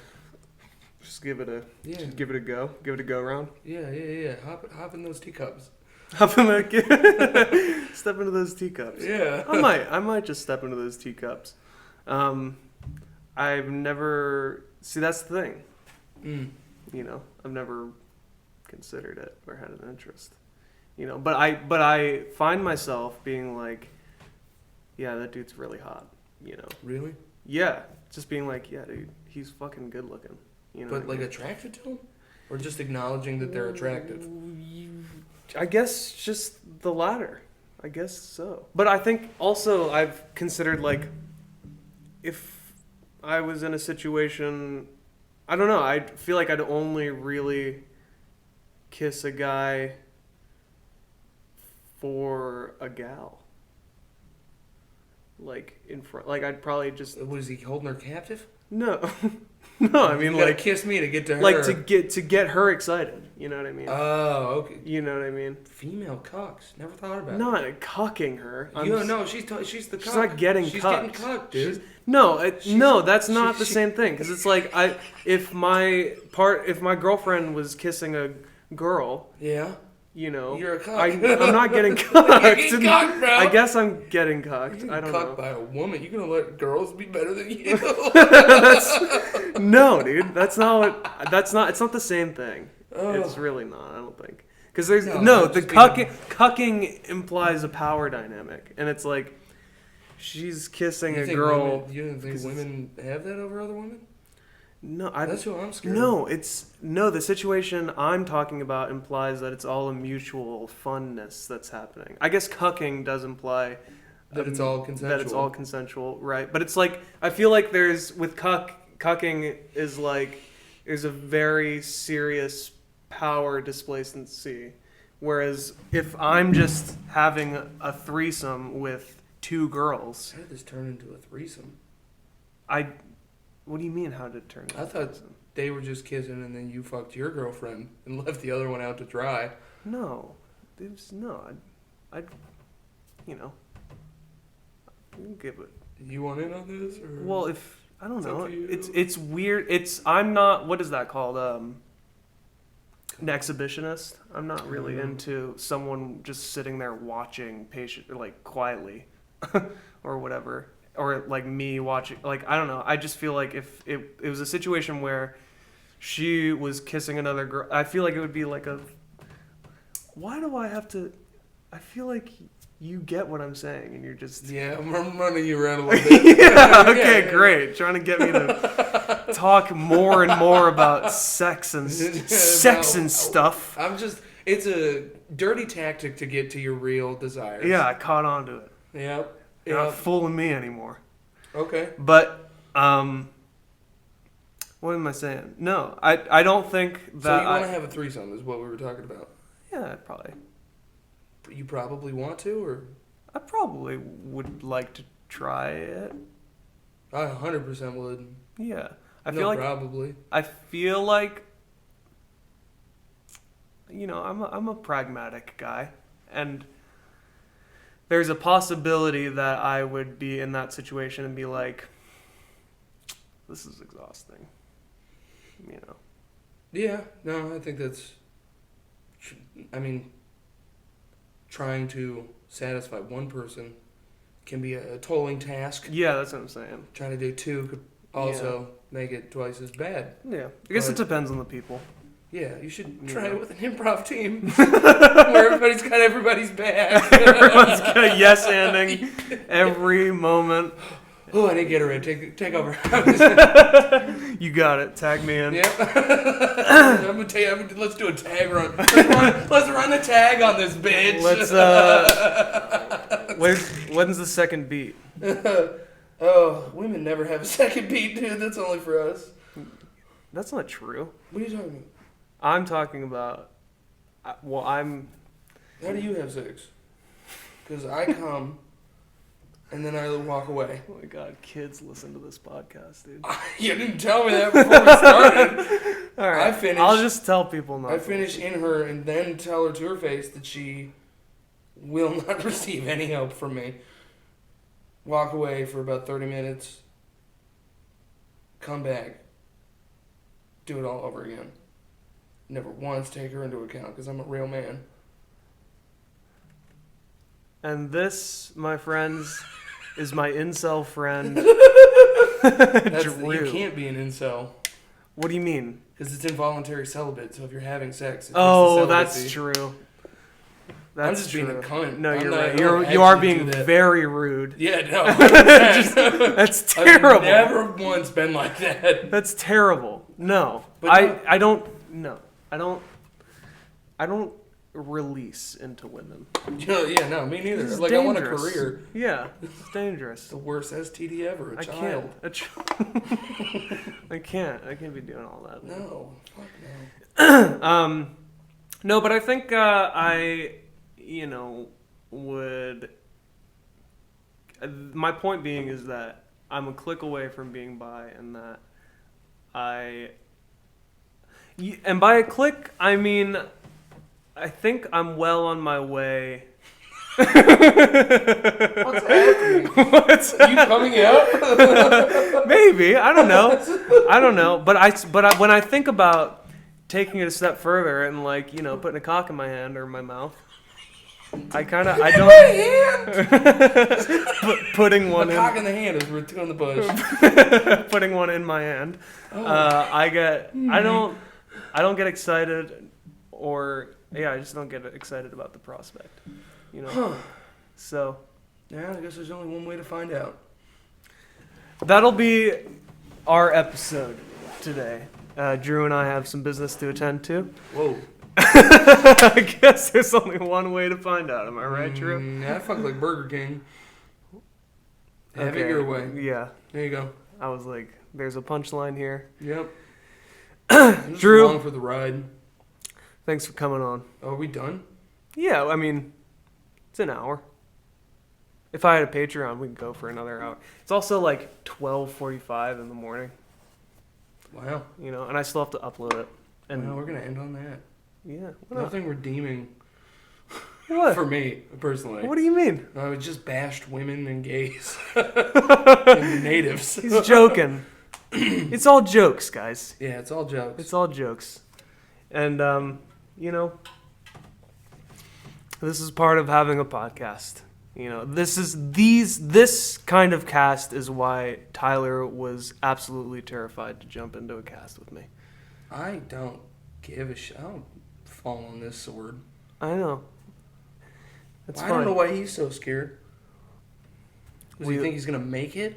Just give it a give it a go. Give it a go round. Yeah. Hop in those teacups. Hop in the step into those teacups. Yeah. I might just step into those teacups. I've never... See, that's the thing. You know, I've never considered it or had an interest. You know, but I find myself being like, yeah, that dude's really hot. You know. Really? Yeah, just being like, yeah, dude, he's fucking good looking. You know. But like attracted to him, or just acknowledging that they're attractive. I guess just the latter. I guess so. But I think also I've considered, like, if I was in a situation, I don't know, I feel like I'd only really kiss a guy for a gal. like in front. Like I'd probably just Was he holding her captive? no, no. I mean, You gotta like kiss me to get to her. like to get her excited. You know what I mean? Oh, okay. You know what I mean? Female cucks. Never thought about it. Not cucking her. No, she's the cuck. She's not getting She's cucked. getting cucked, dude. No, that's not the same thing. Because it's like if my girlfriend was kissing a girl, Yeah. you know, You're a cuck. I'm not getting cucked. You're getting cucked, bro. I guess I'm getting cucked. I don't cucked know. by a woman. You gonna let girls be better than you? No, dude, it's not the same thing. Oh. It's really not. I don't think. Because there's No, the just cucking implies a power dynamic, and it's like she's kissing a girl. You don't think women have that over other women? No, That's who I'm scared. No. The situation I'm talking about implies that it's all a mutual funness that's happening. I guess cucking does imply that it's all consensual. That it's all consensual, right? But it's like I feel like with cucking is like there's a very serious power displacency, whereas if I'm just having a threesome with two girls, How did this turn into a threesome? What do you mean? How did it turn? I thought they were just kissing and then you fucked your girlfriend and left the other one out to dry. No, I'd you know, give it. You want in on this? Or? Well, if I don't It's know, up to you. it's weird. I'm not. What is that called? An exhibitionist. I'm not really into someone just sitting there watching like quietly, or whatever. Or like me watching, like I don't know. I just feel like if it was a situation where she was kissing another girl, I feel like it would be like a. Why do I have to? I feel like you get what I'm saying, and you're just. Yeah, I'm running you around a little bit. Yeah. Okay. Great. Trying to get me to talk more and more about sex and stuff. It's a dirty tactic to get to your real desires. Yeah, I caught on to it. Yep. You're not fooling me anymore. Okay. But, what am I saying? No, I don't think that. So you want to have a threesome is what we were talking about. Yeah, probably. You probably want to, or? I probably would like to try it. I 100% would. Yeah. I feel like, you know, I'm a pragmatic guy, and there's a possibility that I would be in that situation and be like, this is exhausting. You know. Yeah, no, I think trying to satisfy one person can be a tolling task. Yeah, that's what I'm saying. Trying to do two could also make it twice as bad. Yeah, I guess it depends on the people. Yeah, you should try it with an improv team where everybody's got everybody's back. Everyone's kind of yes-anding every moment. Oh, I need Gatorade. Take over. You got it. Tag me in. Yep. Let's do a tag run. Let's run a tag on this bitch. When's the second beat? Oh, women never have a second beat, dude. That's only for us. That's not true. What are you talking about? I'm talking about. How do you have sex? Because I come, and then I walk away. Oh my god, kids listen to this podcast, dude. You didn't tell me that before we started. All right, I'll just tell people not. I finish in her and then tell her to her face that she will not receive any help from me. Walk away for about 30 minutes. Come back. Do it all over again. Never once take her into account because I'm a real man. And this, my friends, is my incel friend. You can't be an incel. What do you mean? Because it's involuntary celibate, so if you're having sex, that's true. I'm just being a cunt. No, you're right. You are being very rude. Yeah, no. That's terrible. I've never once been like that. That's terrible. No. But I don't release into women. Yeah, no, me neither. It's like dangerous. I want a career. Yeah, it's dangerous. It's the worst STD ever. A child. I can't be doing all that. No, fuck no. No, but I think my point being is that I'm a click away from being bi, and that and by a click, I mean, I think I'm well on my way. What's happening? Are you coming out? Maybe, I don't know. But when I think about taking it a step further and like, you know, putting a cock in my hand or my mouth, I don't putting one a cock in the hand is we're two on the bush. putting one in my hand. I don't get excited, or I just don't get excited about the prospect, you know. Huh. So yeah, I guess there's only one way to find out. that'll be our episode today. Drew and I have some business to attend to. Whoa. I guess there's only one way to find out. Am I right, Drew? Yeah, I fuck like Burger King. Have it your way. Yeah. There you go. I was like, there's a punchline here. Yep. I'm just Drew, along for the ride. thanks for coming on. Oh, are we done? Yeah, I mean, it's an hour. If I had a Patreon, we could go for another hour. It's also like 12:45 in the morning, Wow. you know, and I still have to upload it. And Well, we're gonna end on that. yeah, what else? Nothing redeeming What? for me personally. What do you mean? I just bashed women and gays and natives. He's joking. It's all jokes, guys. Yeah, it's all jokes. It's all jokes. And, you know, this is part of having a podcast. You know, this kind of cast is why Tyler was absolutely terrified to jump into a cast with me. I don't give a shit. I don't fall on this sword. I know. It's I fine. don't know why he's so scared. Does he We- think he's gonna make it?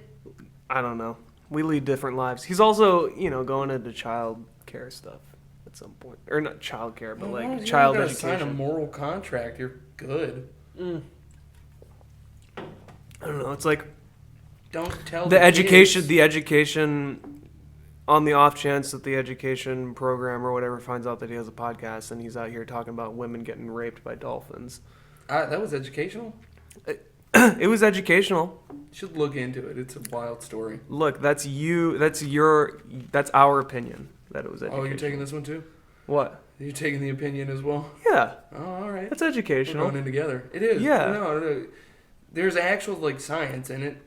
I don't know. We lead different lives. He's also, you know, going into child care stuff at some point. Or not child care, but like child you education. Sign a moral contract. You're good. I don't know. It's like Don't tell the education, kids. the education, on the off chance that the education program or whatever finds out that he has a podcast and he's out here talking about women getting raped by dolphins. That was educational. It was educational. You should look into it. It's a wild story. Look, that's our opinion that it was educational. Oh, you're taking this one too? What? You're taking the opinion as well? Yeah, Oh, all right. that's We're educational. going in together. It is. Yeah. No. There's actual like science in it.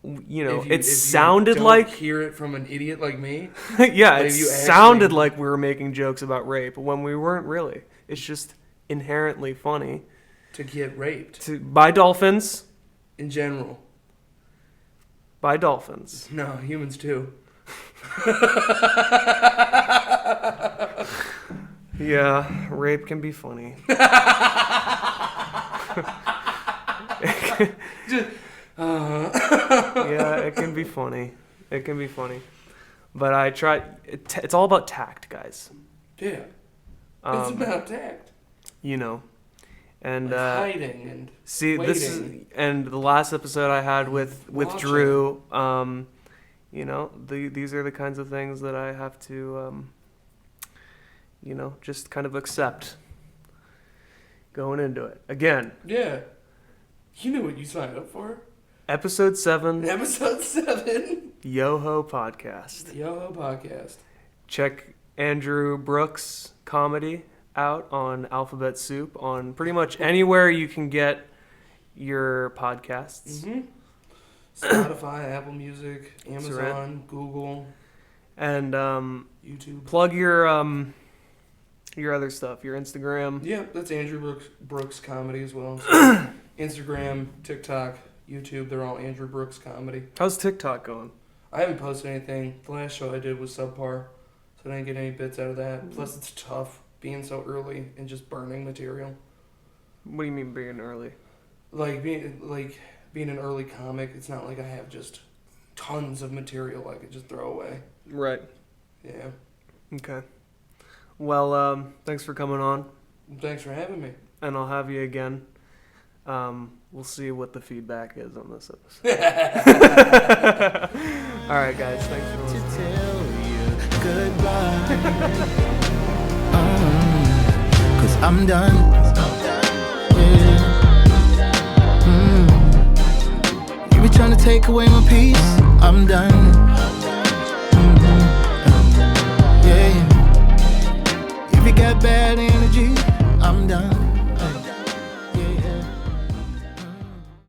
You know, If it you sounded don't like hear it from an idiot like me. yeah, Like, it if you sounded actually- like we were making jokes about rape when we weren't really. It's just inherently funny To get raped by dolphins. in general. By dolphins. No, humans too. Yeah, rape can be funny. Yeah, it can be funny. It can be funny. But I try. It's all about tact, guys. Yeah. It's about tact. You know. And Like hiding and see, this is waiting. and the last episode I had with Watching. Drew. You know, these are the kinds of things that I have to, you know, just kind of accept going into it. Again, Yeah. You knew what you signed up for. episode 7, Episode 7. Yoho Podcast. Yo podcast. Check Andrew Brooks' comedy out on Alphabet Soup on pretty much anywhere you can get your podcasts. Mm-hmm. Spotify, Apple Music, right. Amazon, Google, And YouTube. plug your other stuff, your Instagram. Yeah, that's Andrew Brooks Comedy as well. So Instagram, TikTok, YouTube, they're all Andrew Brooks Comedy. How's TikTok going? I haven't posted anything. The last show I did was subpar, so I didn't get any bits out of that. Plus, it's tough being so early and just burning material. What do you mean being early? Being an early comic, it's not like I have just tons of material I could just throw away. Right. Yeah. Okay. Well, thanks for coming on, Thanks for having me. and I'll have you again. We'll see what the feedback is on this episode. All right, guys. Thanks for To listening. tell you goodbye. 'Cause I'm done. Yeah. trying to take away my peace, I'm done. Yeah. If you got bad energy, I'm done.